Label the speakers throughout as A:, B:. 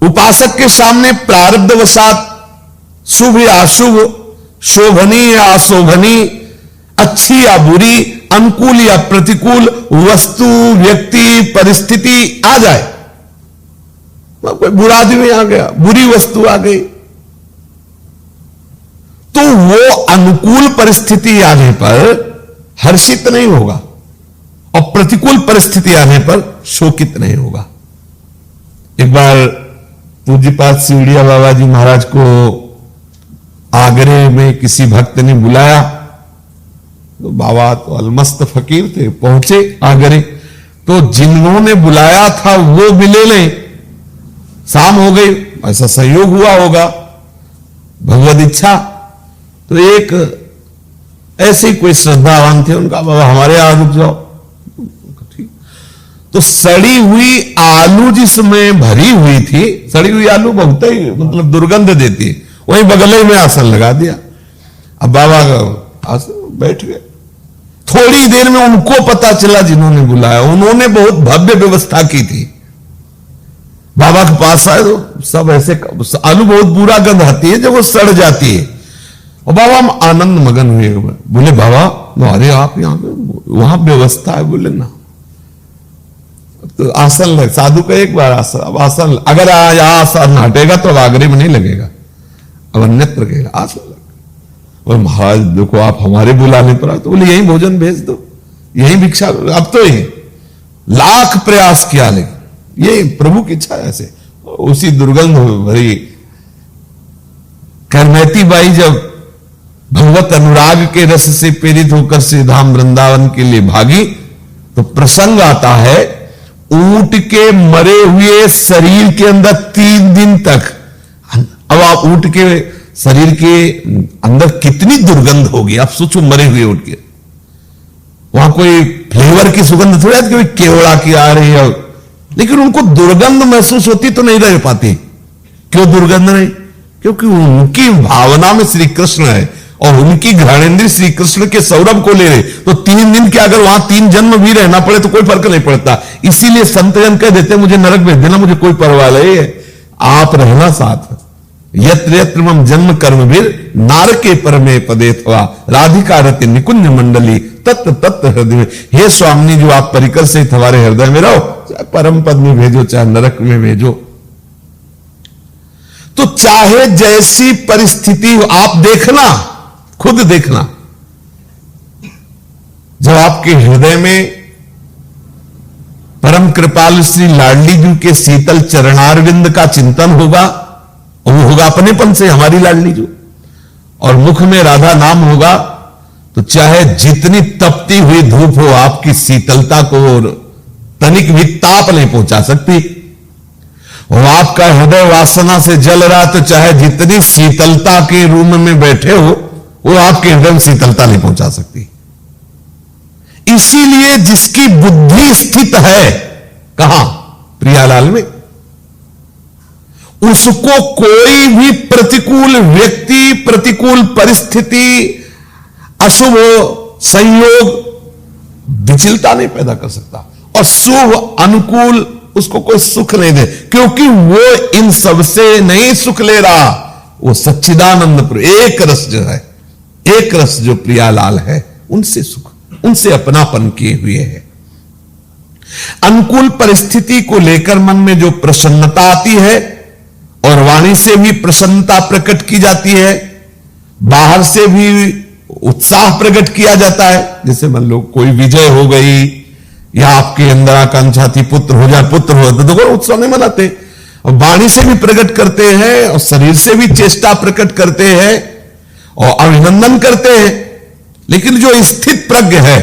A: उपासक के सामने प्रारब्धवशात शुभ या अशुभ, शोभनीय या अशोभनीय, अच्छी या बुरी, अनुकूल या प्रतिकूल वस्तु, व्यक्ति, परिस्थिति आ जाए, कोई बुरा आदमी आ गया, बुरी वस्तु आ गई, तो वो अनुकूल परिस्थिति आने पर हर्षित नहीं होगा और प्रतिकूल परिस्थिति आने पर शोकित नहीं होगा। एक बार पूज्यपाद सिवड़िया बाबा जी महाराज को आगरे में किसी भक्त ने बुलाया, तो बाबा तो अलमस्त फकीर थे, पहुंचे आगरे, तो जिन्होंने बुलाया था वो मिले नहीं, शाम हो गई, ऐसा संयोग हुआ होगा, भगवद इच्छा। तो एक ऐसे ही कोई श्रद्धावान थे, उनका बाबा हमारे यहां रुक जाओ, ठीक। तो सड़ी हुई आलू जिसमें भरी हुई थी, सड़ी हुई आलू बहुत ही मतलब दुर्गंध देती है, वहीं बगल में आसन लगा दिया। अब बाबा आसन बैठ गए। थोड़ी देर में उनको पता चला, जिन्होंने बुलाया उन्होंने बहुत भव्य व्यवस्था की थी। बाबा के पास आए तो सब ऐसे, आलू बहुत बुरा गंध आती है जब वो सड़ जाती है, और बाबा हम आनंद मगन हुए। बोले बाबा अरे आप यहां पे, वहां व्यवस्था है? बोले ना। तो आसन लग, साधु का एक बार आसन, अब आसन अगर यहां आसन हटेगा तो आगरे में नहीं लगेगा, अब अन्यत्र लगेगा, आसन लग। और महाराज देखो आप हमारे बुलाने पर आए, तो बोले यही भोजन भेज दो, यही भिक्षा। अब तो ये लाख प्रयास किया, लेकिन ये प्रभु की इच्छा है। ऐसे उसी दुर्गंध भरी करमैती बाई जब भगवत अनुराग के रस से प्रेरित होकर श्री धाम वृंदावन के लिए भागी, तो प्रसंग आता है, ऊंट के मरे हुए शरीर के अंदर 3 दिन तक, अब आप ऊंट के शरीर के अंदर कितनी दुर्गंध होगी, आप सोचो, मरे हुए ऊंट के, वहां कोई फ्लेवर की सुगंध थोड़ी आती, कोई केवड़ा की आ रही है, लेकिन उनको दुर्गंध महसूस होती तो नहीं रह पाती। क्यों दुर्गंध नहीं? क्योंकि उनकी भावना में श्री कृष्ण है और उनकी घ्राणेन्द्रिय श्री कृष्ण के सौरभ को ले रहे, तो 3 दिन के अगर वहां 3 जन्म भी रहना पड़े तो कोई फर्क नहीं पड़ता। इसीलिए संतजन कह देते मुझे नरक भेज देना, मुझे कोई परवाह नहीं है, आप रहना साथ। यत्र यत्र मम जन्म कर्म भीर नारके परमे पदे थवा राधिका रति निकुंज मंडली तत्व तत्व हृदय में। हे स्वामी, जो आप परिकर से हमारे हृदय में रहो, चाहे परम पद में भेजो चाहे नरक में भेजो। तो चाहे जैसी परिस्थिति हो, आप देखना, खुद देखना, जब आपके हृदय में परम कृपालु श्री लाडली जी के शीतल चरणारविंद का चिंतन होगा, और वो होगा अपनेपन से हमारी लाडली जी, और मुख में राधा नाम होगा, तो चाहे जितनी तपती हुई धूप हो, आपकी शीतलता को तनिक भी ताप नहीं पहुंचा सकती। और आपका हृदय वासना से जल रहा, तो चाहे जितनी शीतलता के रूम में बैठे हो, वो आपके हृदय में शीतलता नहीं पहुंचा सकती। इसीलिए जिसकी बुद्धि स्थित है कहां? प्रियालाल में, उसको कोई भी प्रतिकूल व्यक्ति, प्रतिकूल परिस्थिति, अशुभ संयोग विचलता नहीं पैदा कर सकता, और शुभ अनुकूल उसको कोई सुख नहीं दे, क्योंकि वो इन सबसे नहीं सुख ले रहा, वो सच्चिदानंद एक रस जो है, एक रस जो प्रियालाल है, उनसे सुख, उनसे अपनापन किए हुए है। अनुकूल परिस्थिति को लेकर मन में जो प्रसन्नता आती है, और वाणी से भी प्रसन्नता प्रकट की जाती है, बाहर से भी उत्साह प्रकट किया जाता है। जैसे मान लो कोई विजय हो गई, या आपके अंदर आकांक्षा थी पुत्र हो जाए, पुत्र हो, तो उत्सव नहीं मनाते, और वाणी से भी प्रकट करते हैं, और शरीर से भी चेष्टा प्रकट करते हैं, और अभिनंदन करते हैं। लेकिन जो स्थित प्रज्ञ है,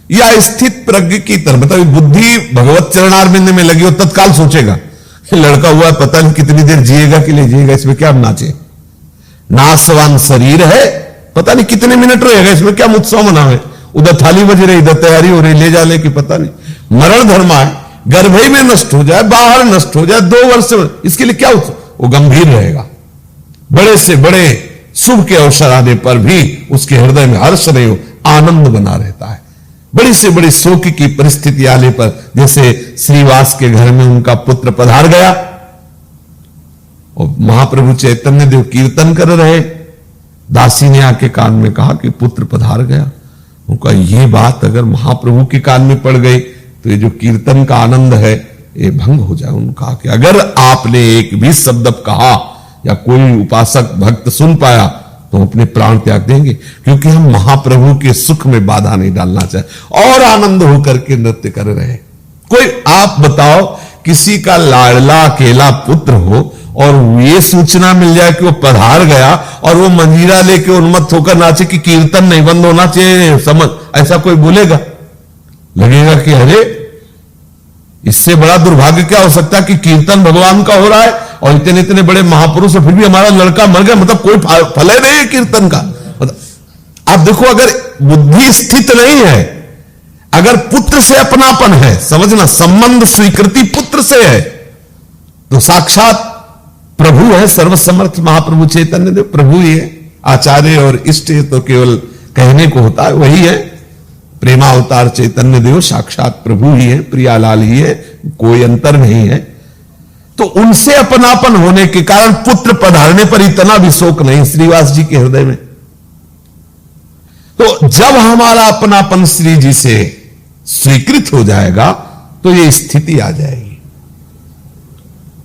A: या स्थित प्रज्ञ की तरह, मतलब बुद्धि भगवत चरणारविंद में लगी हो, तत्काल सोचेगा लड़का हुआ पता नहीं कितनी देर जिएगा कि नहीं जिएगा, इसमें क्या नाचे, नासवान शरीर है, पता नहीं कितने मिनट रहेगा, इसमें क्या उत्सव मनावे। उधर थाली बज रही, इधर तैयारी हो रही ले जाने की, पता नहीं। मरण धर्म है, गर्भ ही में नष्ट हो जाए, बाहर नष्ट हो जाए, 2 वर्ष से, इसके लिए क्या उत्सव? वो गंभीर रहेगा। बड़े से बड़े शुभ के अवसर आने पर भी उसके हृदय में हर्ष नहीं हो, आनंद बना रहता है। बड़ी से बड़ी शोक की परिस्थिति आने पर, जैसे श्रीवास के घर में उनका पुत्र पधार गया, और महाप्रभु चैतन्य देव कीर्तन कर रहे, दासी ने आके कान में कहा कि पुत्र पधार गया। उनका ये बात अगर महाप्रभु के कान में पड़ गई तो ये जो कीर्तन का आनंद है ये भंग हो जाए। उन्होंने कहा कि अगर आपने एक भी शब्द कहा या कोई उपासक भक्त सुन पाया तो अपने प्राण त्याग देंगे, क्योंकि हम महाप्रभु के सुख में बाधा नहीं डालना चाहे और आनंद होकर के नृत्य कर रहे हैं। कोई आप बताओ किसी का लाडला अकेला पुत्र हो और ये सूचना मिल जाए कि वो पधार गया और वो मंजीरा लेके उन्मत्त होकर नाचे कि कीर्तन नहीं बंद होना चाहिए, समझ, ऐसा कोई बोलेगा? लगेगा कि अरे इससे बड़ा दुर्भाग्य क्या हो सकता है कि कीर्तन भगवान का हो रहा है और इतने इतने बड़े महापुरुष है, फिर भी हमारा लड़का मर गया, मतलब कोई फल नहीं है कीर्तन का। मतलब आप देखो, अगर बुद्धि स्थित नहीं है, अगर पुत्र से अपनापन है, समझना, संबंध स्वीकृति पुत्र से है, तो साक्षात प्रभु है, सर्वसमर्थ महाप्रभु चैतन्य देव प्रभु ही है। आचार्य और इष्ट तो केवल कहने को होता है, वही है। प्रेमावतार चैतन्य देव साक्षात प्रभु ही है, प्रियालाल ही है, कोई अंतर नहीं है। तो उनसे अपनापन होने के कारण पुत्र पधारने पर इतना भी शोक नहीं श्रीवास जी के हृदय में। तो जब हमारा अपनापन श्री जी से स्वीकृत हो जाएगा तो ये स्थिति आ जाएगी।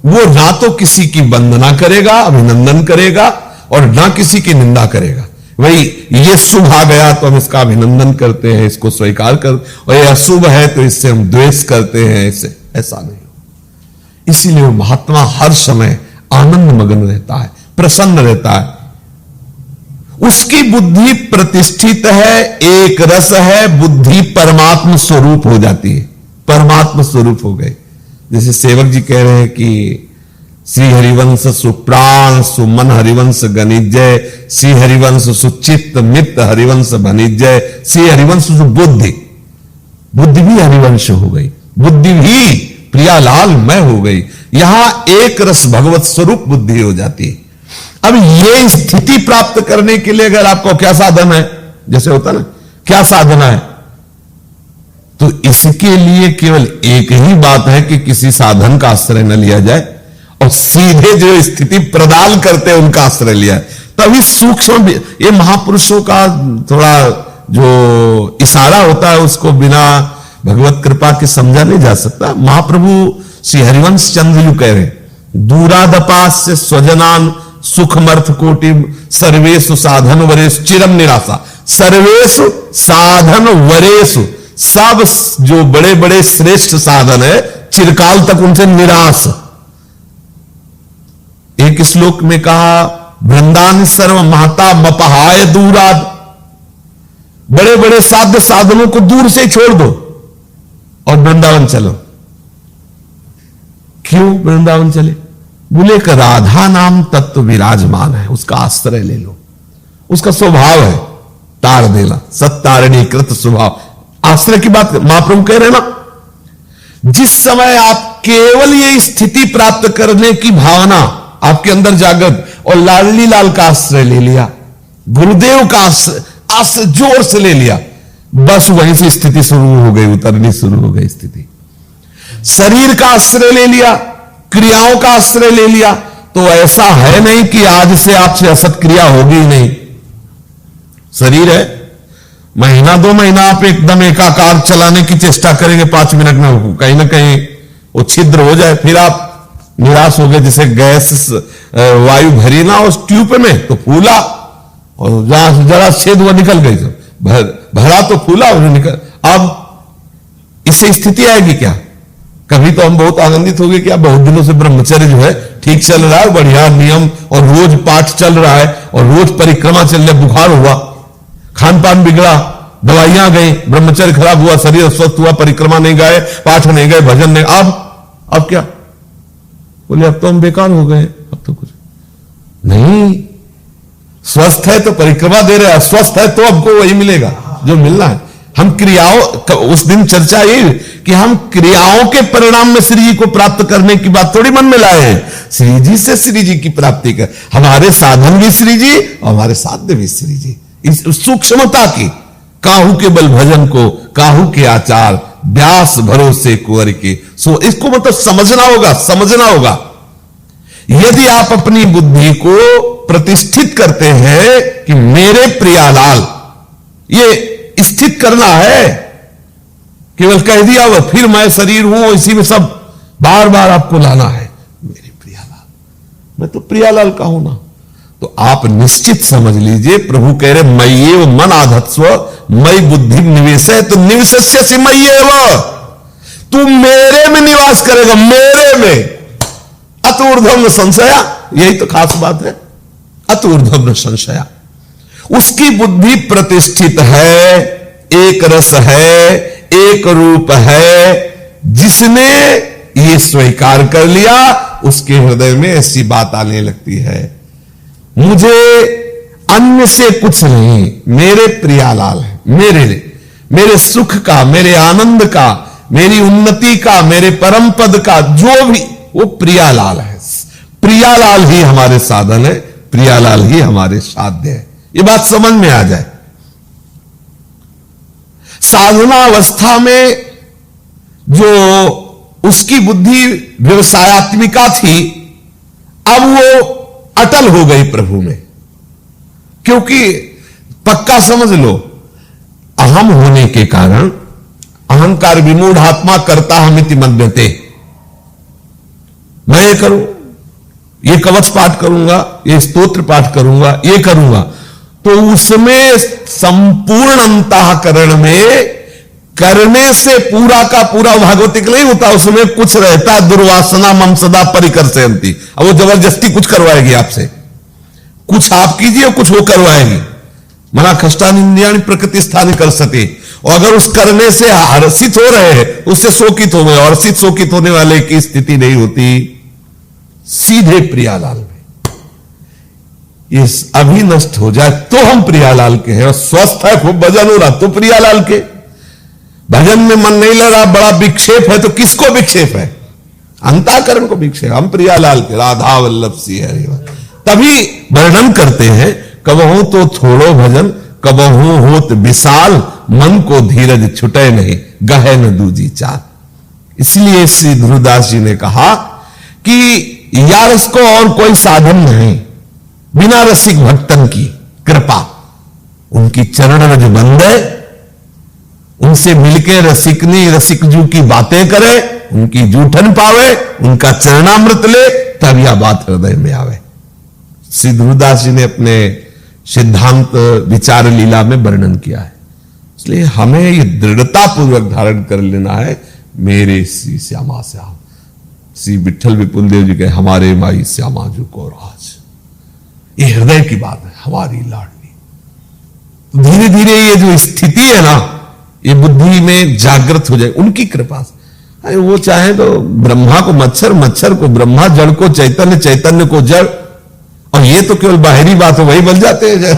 A: वो ना तो किसी की वंदना करेगा, अभिनंदन करेगा, और ना किसी की निंदा करेगा। वही ये शुभ आ गया तो हम इसका अभिनंदन करते हैं, इसको स्वीकार कर, और ये अशुभ है तो इससे हम द्वेष करते हैं, इससे ऐसा नहीं हो। इसीलिए वो महात्मा हर समय आनंद मग्न रहता है, प्रसन्न रहता है। उसकी बुद्धि प्रतिष्ठित है, एक रस है, बुद्धि परमात्म स्वरूप हो जाती है, परमात्म स्वरूप हो गई। जैसे सेवक जी कह रहे हैं कि श्री हरिवंश सुप्राण सुमन हरिवंश गणिजय, श्री हरिवंश सुचित्त मित्त हरिवंश भनिजय, श्री हरिवंश सुबुद्धि, बुद्धि भी हरिवंश हो गई, बुद्धि भी प्रियालाल मैं हो गई। यहां एक रस भगवत स्वरूप बुद्धि हो जाती है। अब ये स्थिति प्राप्त करने के लिए अगर आपको क्या साधन है, जैसे होता ना, क्या साधना है, तो इसके लिए केवल एक ही बात है कि किसी साधन का आश्रय न लिया जाए और सीधे जो स्थिति प्रदान करते हैं उनका आश्रय लिया। तभी सूक्ष्म, ये महापुरुषों का थोड़ा जो इशारा होता है उसको बिना भगवत कृपा के समझा नहीं जा सकता। महाप्रभु श्री हरिवंश चंद्र यू कह रहे, दूरादपास्य स्वजनान सुखमर्थ कोटि सर्वेशु साधन वरेशु चिरम निराशा। सर्वेशु साधन वरेशु, सब जो बड़े बड़े श्रेष्ठ साधन है चिरकाल तक उनसे निराश। एक श्लोक में कहा, वृंदान सर्व महता मपहाय दूराद, बड़े बड़े साध्य साधनों को दूर से छोड़ दो और वृंदावन चलो। क्यों वृंदावन चले? बोले कि राधा नाम तत्व विराजमान है, उसका आश्रय ले लो, उसका स्वभाव है तार देना, सत्तारणी कृत स्वभाव। आश्रय की बात महाप्रभु कह रहे ना, जिस समय आप केवल ये स्थिति प्राप्त करने की भावना आपके अंदर जागृत और लाडली लाल का आश्रय ले लिया, गुरुदेव का आश्रय जोर से ले लिया, बस वहीं से स्थिति शुरू हो गई, उतरनी शुरू हो गई स्थिति। शरीर का आश्रय ले लिया, क्रियाओं का आश्रय ले लिया, तो ऐसा है नहीं कि आज से आपसे असत क्रिया होगी ही नहीं। शरीर है, महीना 2 महीना आप एकदम एकाकार चलाने की चेष्टा करेंगे, 5 मिनट में कहीं ना कहीं वो छिद्र हो जाए, फिर आप निराश हो गए। जैसे गैस वायु भरी ना उस ट्यूब में तो फूला और जहां जरा छेद हुआ निकल गई, भरा तो फूला और निकल। अब इससे स्थिति आएगी क्या? कभी तो हम बहुत आनंदित हो गए कि बहुत दिनों से ब्रह्मचर्य जो है ठीक चल रहा है, बढ़िया नियम, और रोज पाठ चल रहा है और रोज परिक्रमा चल रही, बुखार हुआ, खान पान बिगड़ा, दवाइयां गई, ब्रह्मचर्य खराब हुआ, शरीर अस्वस्थ हुआ, परिक्रमा नहीं गए, पाठ नहीं गए, भजन नहीं, अब क्या? बोले अब तो हम बेकार हो गए, अब तो कुछ नहीं। स्वस्थ है तो परिक्रमा दे रहे, अस्वस्थ है तो हमको वही मिलेगा जो मिलना है। हम क्रियाओं, उस दिन चर्चा ये कि हम क्रियाओं के परिणाम में श्री जी को प्राप्त करने की बात थोड़ी मन में लाए हैं, श्री जी से श्री जी की प्राप्ति कर। हमारे साधन भी श्री जी और हमारे साध्य भी श्री जी। इस सूक्ष्मता की, काहू के बल भजन को काहू के आचार, व्यास भरोसे कुंवर के, सो इसको मतलब समझना होगा। यदि आप अपनी बुद्धि को प्रतिष्ठित करते हैं कि मेरे प्रियालाल, ये स्थित करना है, केवल कह दिया वह फिर मैं शरीर हूं, इसी में सब बार बार आपको लाना है मेरे प्रियालाल, मैं तो प्रियालाल का हूं ना। तो आप निश्चित समझ लीजिए, प्रभु कह रहे मय्येव मन आधत्स्व मयि बुद्धि निवेश है, तो निवसस्यसि मय्येव, तू मेरे में निवास करेगा, मेरे में। अत ऊर्ध्वं न संशया, यही तो खास बात है, अत ऊर्ध्वं न संशया। उसकी बुद्धि प्रतिष्ठित है, एक रस है, एक रूप है, जिसने ये स्वीकार कर लिया उसके हृदय में ऐसी बात आने लगती है, मुझे अन्य से कुछ नहीं, मेरे प्रियालाल है, मेरे सुख का, मेरे आनंद का, मेरी उन्नति का, मेरे परम पद का, जो भी वो प्रियालाल है। प्रियालाल ही हमारे साधन है, प्रियालाल ही हमारे साध्य है, ये बात समझ में आ जाए। साधना अवस्था में जो उसकी बुद्धि व्यवसायत्मिका थी, अब वो अटल हो गई प्रभु में, क्योंकि पक्का समझ लो, अहम होने के कारण अहंकार विमूढ़ आत्मा करता हमिति मन्यते, मैं ये करूं, ये कवच पाठ करूंगा, ये स्तोत्र पाठ करूंगा, ये करूंगा, तो उसमें संपूर्ण अंतःकरण में करने से पूरा का पूरा भागवतिक नहीं होता, उसमें कुछ रहता, दुर्वासना मम सदा परिकर्षयन्ति। अब वो जबरदस्ती कुछ करवाएगी आपसे, कुछ आप कीजिए, कुछ वो करवाएगी। मना खष्टानिंद्रियाणि प्रकृति स्थान कर सके, और अगर उस करने से हर्षित हो रहे हैं, उससे शोकित हो गए, और हर्षित शोकित होने वाले की स्थिति नहीं होती सीधे प्रियालाल में। ये अभी नष्ट हो जाए तो हम प्रियालाल के हैं, और स्वस्थ है, खूब भजन हो रहा तो प्रियालाल के। भजन में मन नहीं लग रहा, बड़ा विक्षेप है, तो किसको विक्षेप है? अंतःकरण को विक्षेप। हम प्रियालाल के, राधा वल्लभ सिंह हरिवंश। तभी वर्णन करते हैं, कबहू तो थोड़ो भजन, कबहू होत विशाल, मन को धीरज छुटे नहीं, गहे न दूजी चाल। इसलिए श्री ध्रुवदास जी ने कहा कि यार इसको और कोई साधन नहीं, बिना रसिक भक्तन की कृपा, उनकी चरण रज बंदे, उनसे मिलके रसिकनी रसिकजू की बातें करे, उनकी जूठन पावे, उनका चरणामृत ले, तब यह बात हृदय में आवे। श्री ध्रुवदास जी ने अपने सिद्धांत विचार लीला में वर्णन किया है। इसलिए हमें ये दृढ़ता पूर्वक धारण कर लेना है, मेरे श्री श्यामा श्याम। श्री विठल विपुल देव जी कहे, हमारे माई श्यामा जू को राज। ये हृदय की बात है, हमारी लाडली। तो धीरे धीरे ये जो स्थिति है ना, ये बुद्धि में जागृत हो जाए उनकी कृपा से। अरे वो चाहे तो ब्रह्मा को मच्छर, मच्छर को ब्रह्मा, जड़ को चैतन्य, चैतन्य को जड़, और ये तो केवल बाहरी बात है, वही बन जाते हैं।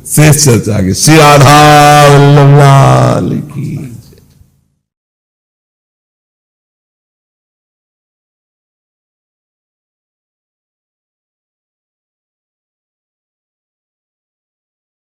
A: शेष चर्चा आगे। श्री राधा वल्लभ लाल की।